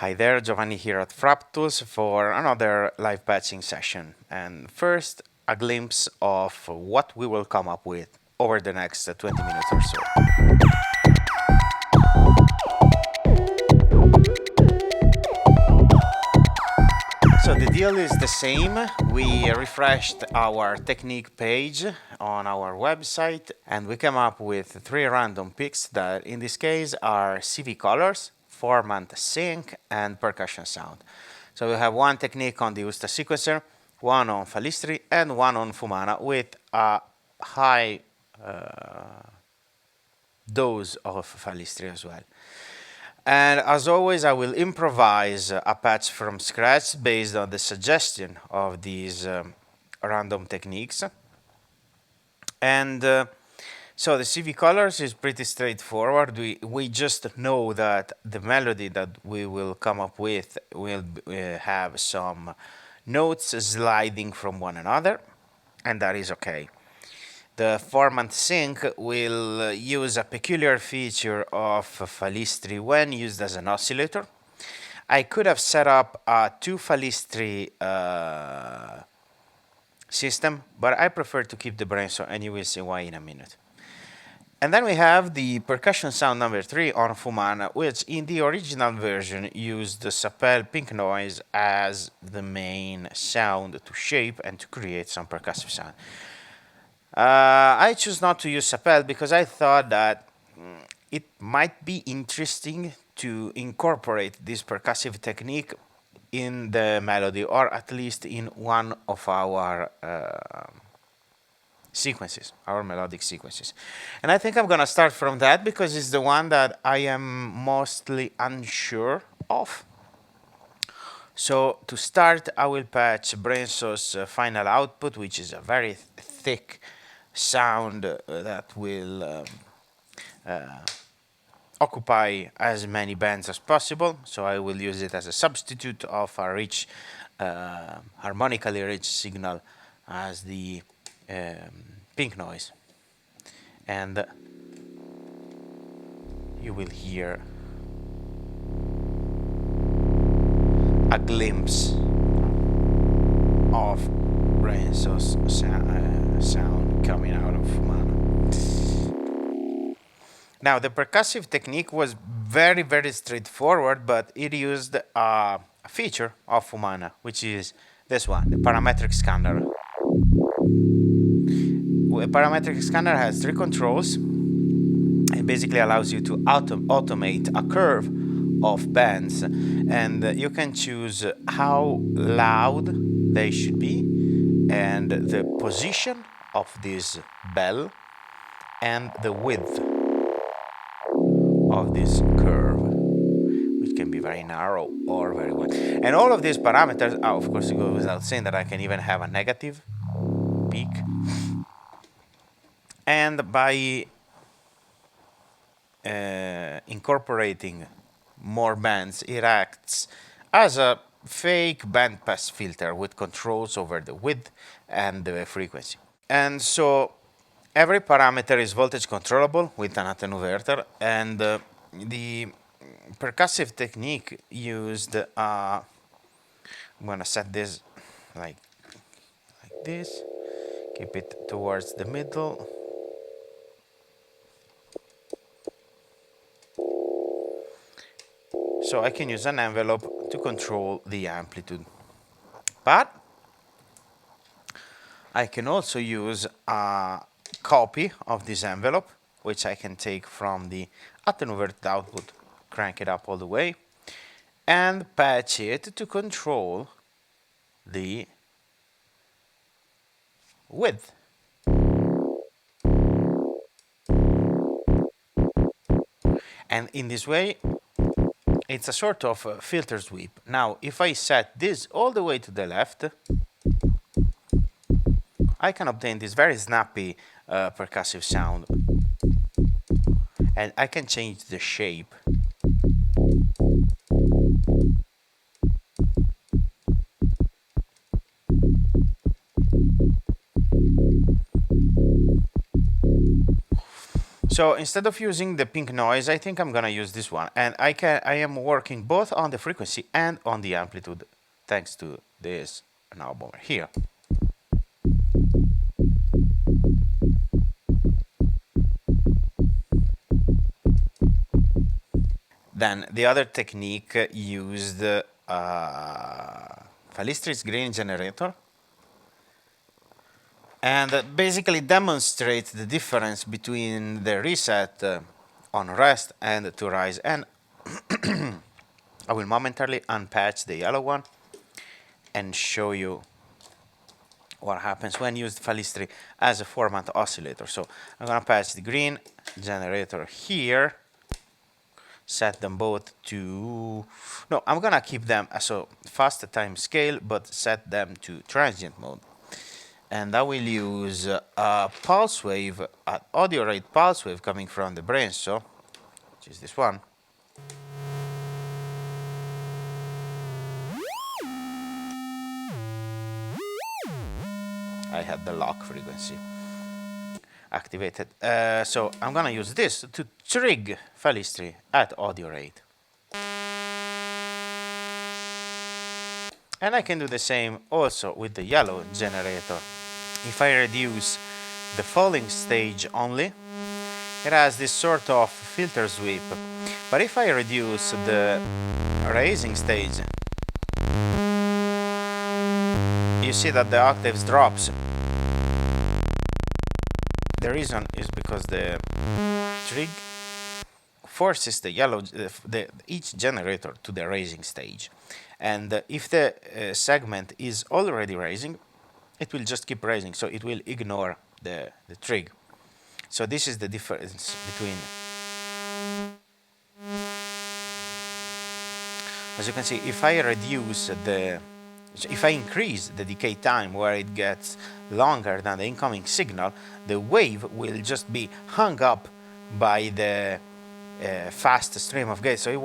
Hi there, Giovanni here at Frap Tools for another live patching session. And first, a glimpse of what we will come up with over the next 20 minutes or so. So the deal is the same. We refreshed our technique page on our website and we came up with 3 random picks that in this case are CV colors, Formant sync, and percussion sound. So we have one technique on the Usta sequencer, one on FALISTRI, and one on FUMANA with a high dose of FALISTRI as well. And as always, I will improvise a patch from scratch based on the suggestion of these random techniques. And so the CV colors is pretty straightforward. We just know that the melody that we will come up with will have some notes sliding from one another, and that is okay. The Formant sync will use a peculiar feature of FALISTRI when used as an oscillator. I could have set up a 2 FALISTRI system, but I prefer to keep the BRENSO, and you will see why in a minute. And then we have the percussion sound number 3 on FUMANA, which in the original version used the Sapel pink noise as the main sound to shape and to create some percussive sound. I choose not to use Sapel because I thought that it might be interesting to incorporate this percussive technique in the melody, or at least in one of our sequences, our melodic sequences. And I think I'm going to start from that because it's the one that I am mostly unsure of. So to start, I will patch BRENSO's final output, which is a very thick sound that will occupy as many bands as possible. So I will use it as a substitute of a rich, harmonically rich signal as the pink noise. And you will hear a glimpse of BRENSO's sound coming out of FUMANA. Now, the percussive technique was very, very straightforward, but it used a feature of FUMANA, which is this one, the parametric scanner. A parametric scanner has 3 controls. It basically allows you to automate a curve of bands, and you can choose how loud they should be and the position of this bell and the width of this curve, which can be very narrow or very wide. And all of these parameters, of course, it goes without saying that I can even have a negative peak. And by incorporating more bands, it acts as a fake bandpass filter with controls over the width and the frequency. And so every parameter is voltage controllable with an attenuator, and the percussive technique used, I'm going to set this like this, keep it towards the middle. So I can use an envelope to control the amplitude. But I can also use a copy of this envelope, which I can take from the attenuated output, crank it up all the way, and patch it to control the width. And in this way, it's a sort of a filter sweep. Now, if I set this all the way to the left, I can obtain this very snappy percussive sound. And I can change the shape. So instead of using the pink noise, I think I'm gonna use this one, and I am working both on the frequency and on the amplitude thanks to this knob over here. Then the other technique used Falistri's grain generator, and basically demonstrates the difference between the reset on rest and to rise. And I will momentarily unpatch the yellow one and show you what happens when used Falistri as a Formant oscillator. So I'm gonna patch the green generator here, set them both to, no, I'm gonna keep them as a fast time scale, but set them to transient mode. And I will use a pulse wave, an audio rate pulse wave coming from the BRENSO, which is this one. I had the lock frequency activated. So I'm gonna use this to trigger Falistri at audio rate. And I can do the same also with the yellow generator. If I reduce the falling stage only, it has this sort of filter sweep. But if I reduce the raising stage, you see that the octaves drops. The reason is because the trig forces the yellow, each generator to the raising stage. And if the segment is already raising, it will just keep raising, so it will ignore the trig. So this is the difference between. As you can see, if I reduce if I increase the decay time where it gets longer than the incoming signal, the wave will just be hung up by the fast stream of gate. So it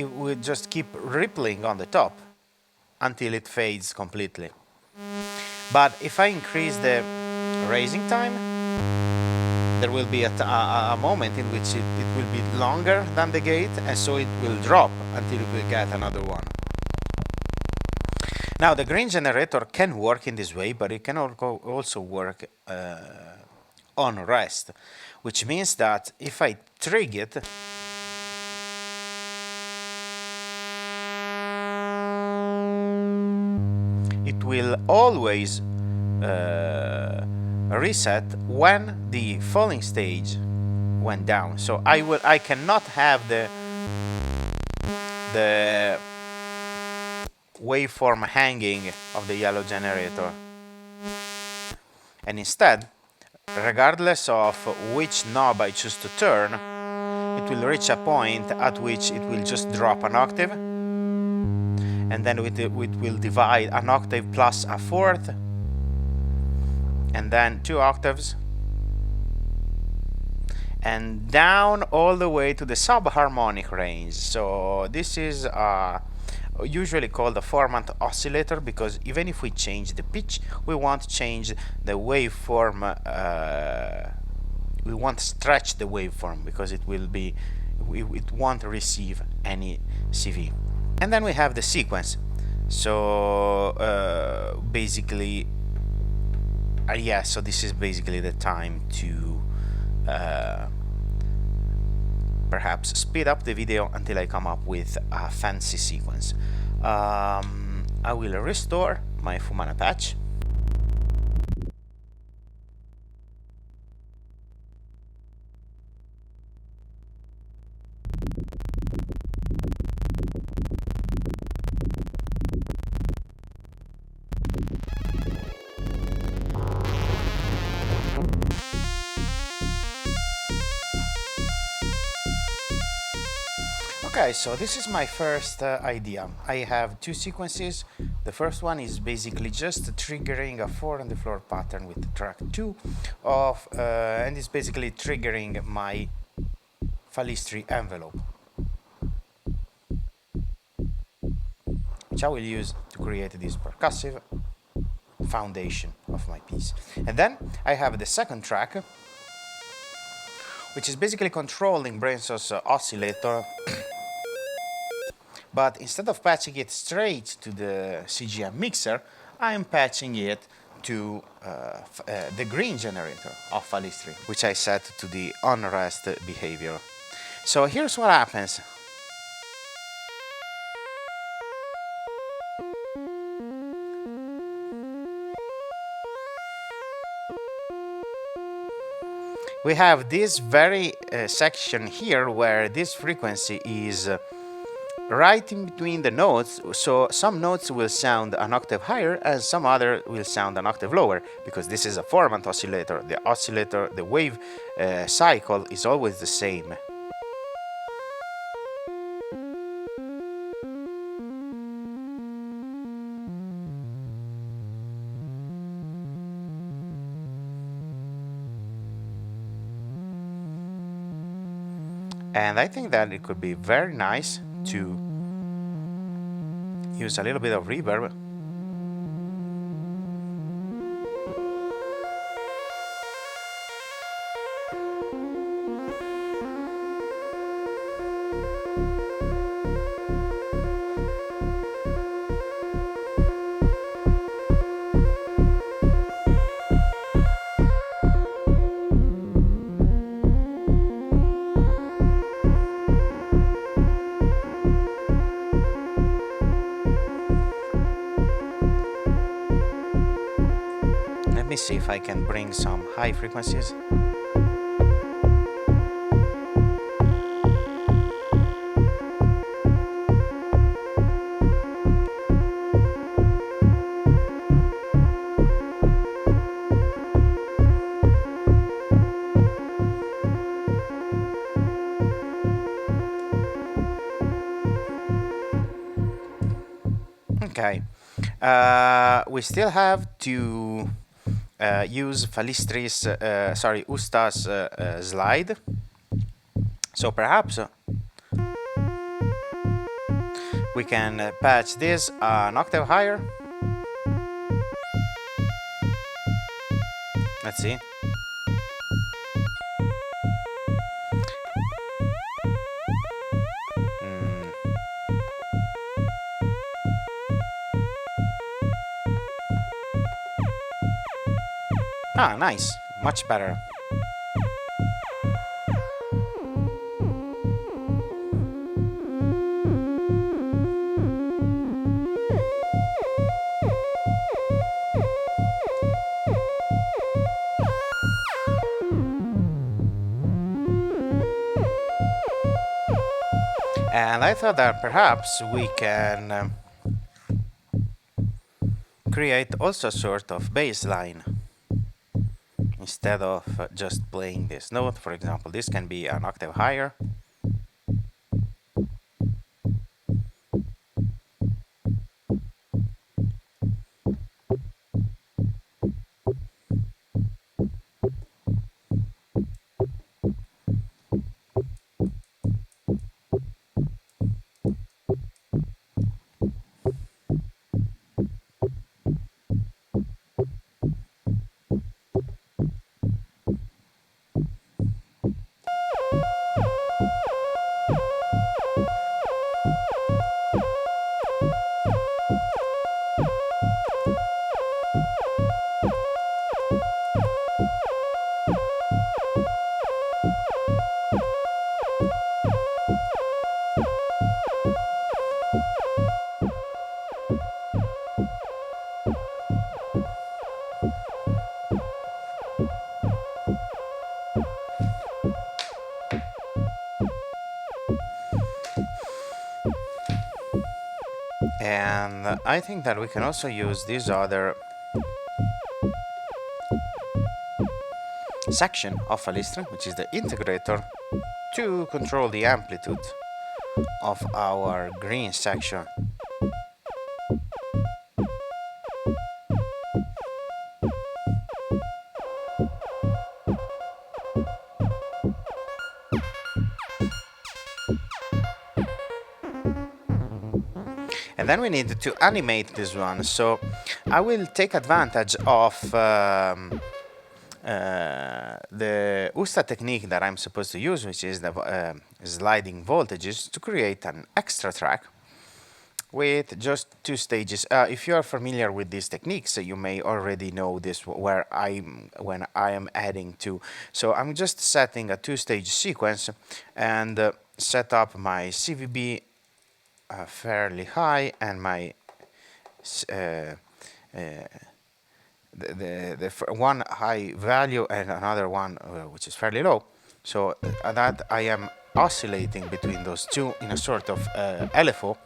will just keep rippling on the top until it fades completely. But if I increase the raising time, there will be a moment in which it will be longer than the gate, and so it will drop until it will get another one. Now the green generator can work in this way, but it can also work on rest, which means that if I trig it, it will always reset when the falling stage went down. So I cannot have the waveform hanging of the yellow generator, and instead, regardless of which knob I choose to turn, it will reach a point at which it will just drop an octave, and then it will divide an octave plus a fourth, and then 2 octaves, and down all the way to the subharmonic range. So this is usually called a Formant oscillator, because even if we change the pitch, we won't change the waveform, we won't stretch the waveform, because it won't receive any CV. And then we have the sequence. So basically, so this is basically the time to perhaps speed up the video until I come up with a fancy sequence. I will restore my FUMANA patch. Okay, so this is my first idea. I have 2 sequences. The first one is basically just triggering a 4 on the floor pattern with track 2 of, and it's basically triggering my Falistri envelope, which I will use to create this percussive foundation of my piece. And then I have the second track, which is basically controlling BRENSO's oscillator. But instead of patching it straight to the CGM mixer, I'm patching it to the green generator of FALISTRI, which I set to the unrest behavior. So here's what happens. We have this very section here where this frequency is right in between the notes, so some notes will sound an octave higher and some other will sound an octave lower, because this is a Formant oscillator. The oscillator, the wave cycle is always the same. And I think that it could be very nice to use a little bit of reverb. Let me see if I can bring some high frequencies. Okay, we still have to use FALISTRI's, Usta's slide. So perhaps we can patch this an octave higher. Let's see. Ah, nice. Much better. And I thought that perhaps we can create also a sort of bass line. Instead of just playing this note, for example, this can be an octave higher. And I think that we can also use this other section of FALISTRI, which is the integrator, to control the amplitude of our green section. And then we need to animate this one, so I will take advantage of the USTA technique that I'm supposed to use, which is the sliding voltages, to create an extra track with just two stages. If you are familiar with these techniques, you may already know this when I am adding two. So I'm just setting a two-stage sequence and set up my CVB fairly high and my one high value and another one which is fairly low, so that I am oscillating between those two in a sort of LFO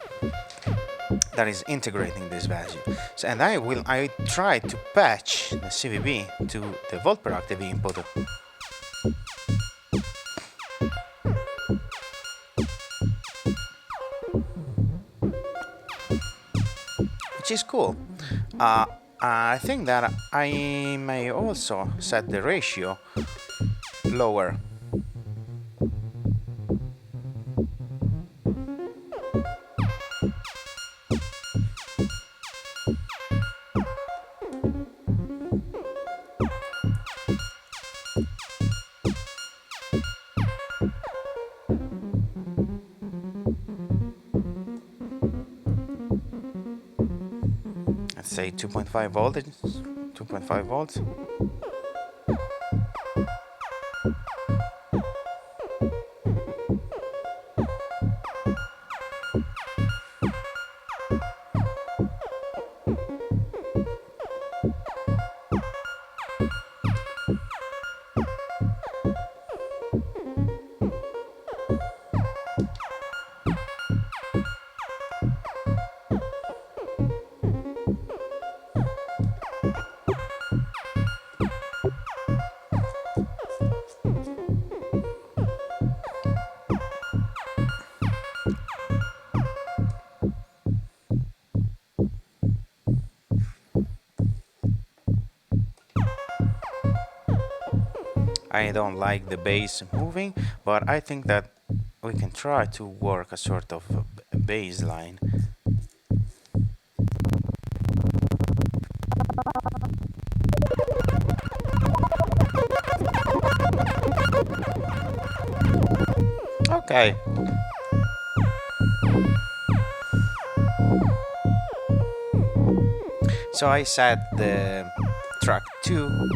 that is integrating this value. So, and I try to patch the CVB to the volt per octave input. Which is cool. I think that I may also set the ratio lower. Let's say 2.5 voltage, 2.5 volts. I don't like the bass moving, but I think that we can try to work a sort of bass line. Okay. So I set the track 2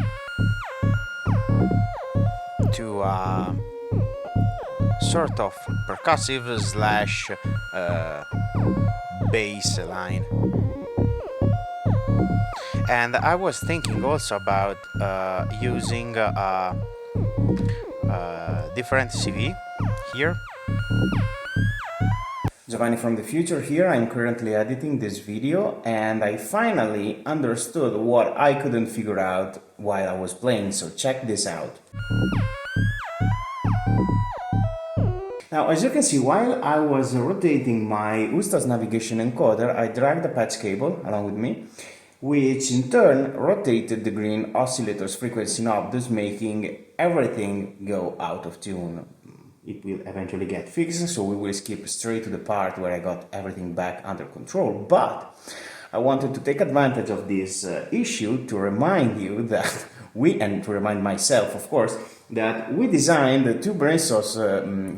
to a sort of percussive slash bass line. And I was thinking also about using a different CV here. Giovanni from the future here. I'm currently editing this video and I finally understood what I couldn't figure out while I was playing, so check this out. Now, as you can see, while I was rotating my USTA's navigation encoder, I dragged the patch cable along with me, which in turn rotated the green oscillator's frequency knob, thus making everything go out of tune. It will eventually get fixed, so we will skip straight to the part where I got everything back under control. But I wanted to take advantage of this issue to remind you that and to remind myself, of course, that we designed the two BRENSO's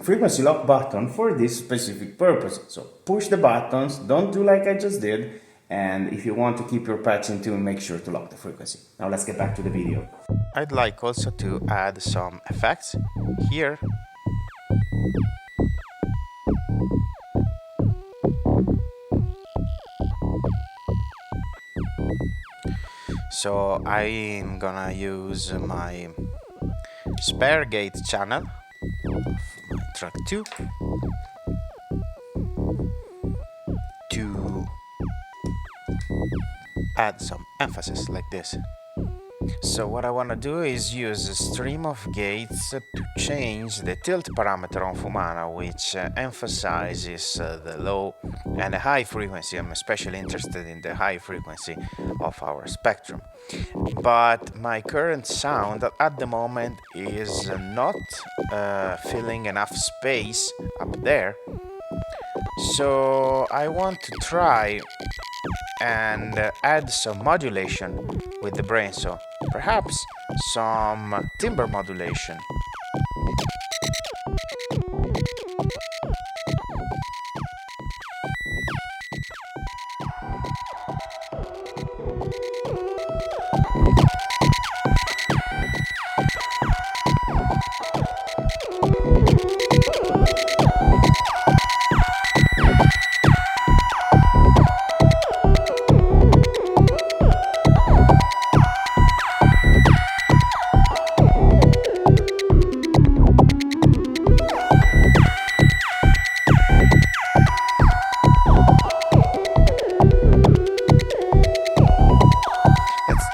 frequency lock button for this specific purpose. So push the buttons, don't do like I just did, and if you want to keep your patch in tune, make sure to lock the frequency. Now let's get back to the video. I'd like also to add some effects here. So I'm gonna use my spare gate channel of my track 2 to add some emphasis like this. So what I want to do is use a stream of gates to change the tilt parameter on FUMANA, which emphasizes the low and the high frequency. I'm especially interested in the high frequency of our spectrum. But my current sound at the moment is not filling enough space up there. So I want to try and add some modulation with the BRENSO, perhaps some timbre modulation.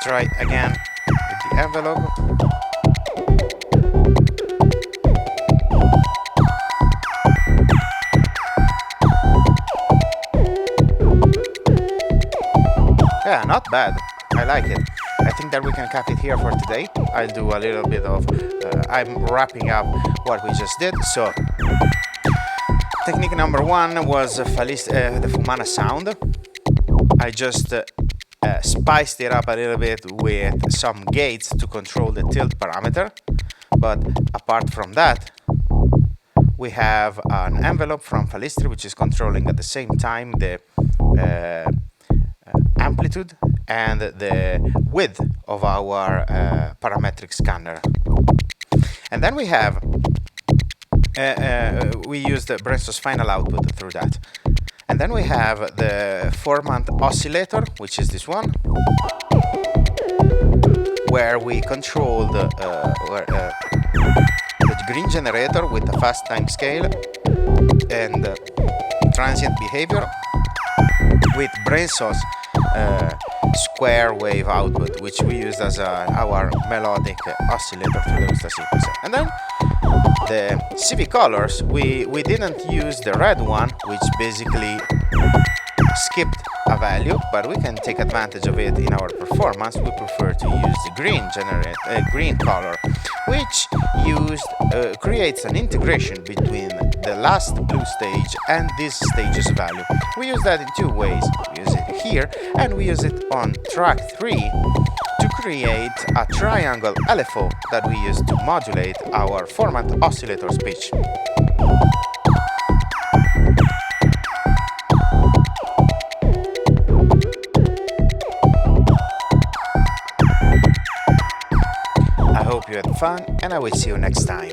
Try again with the envelope. Yeah, not bad. I like it. I think that we can cap it here for today. I'll do a little bit of I'm wrapping up what we just did. So technique number one was the FUMANA sound. I just spiced it up a little bit with some gates to control the tilt parameter, but apart from that we have an envelope from FALISTRI which is controlling at the same time the amplitude and the width of our parametric scanner. And then we have we use the BRENSO's final output through that. And then we have the Formant oscillator, which is this one, where we control the green generator with a fast time scale and transient behavior with BRENSO's square wave output, which we use as our melodic oscillator through the sequencer. And then the CV colors, we didn't use the red one, which basically skipped a value, but we can take advantage of it in our performance. We prefer to use the green color, which creates an integration between the last blue stage and this stage's value. We use that in two ways. We use it here and we use it on track 3 to create a triangle LFO that we use to modulate our Formant oscillator's pitch. I hope you had fun and I will see you next time.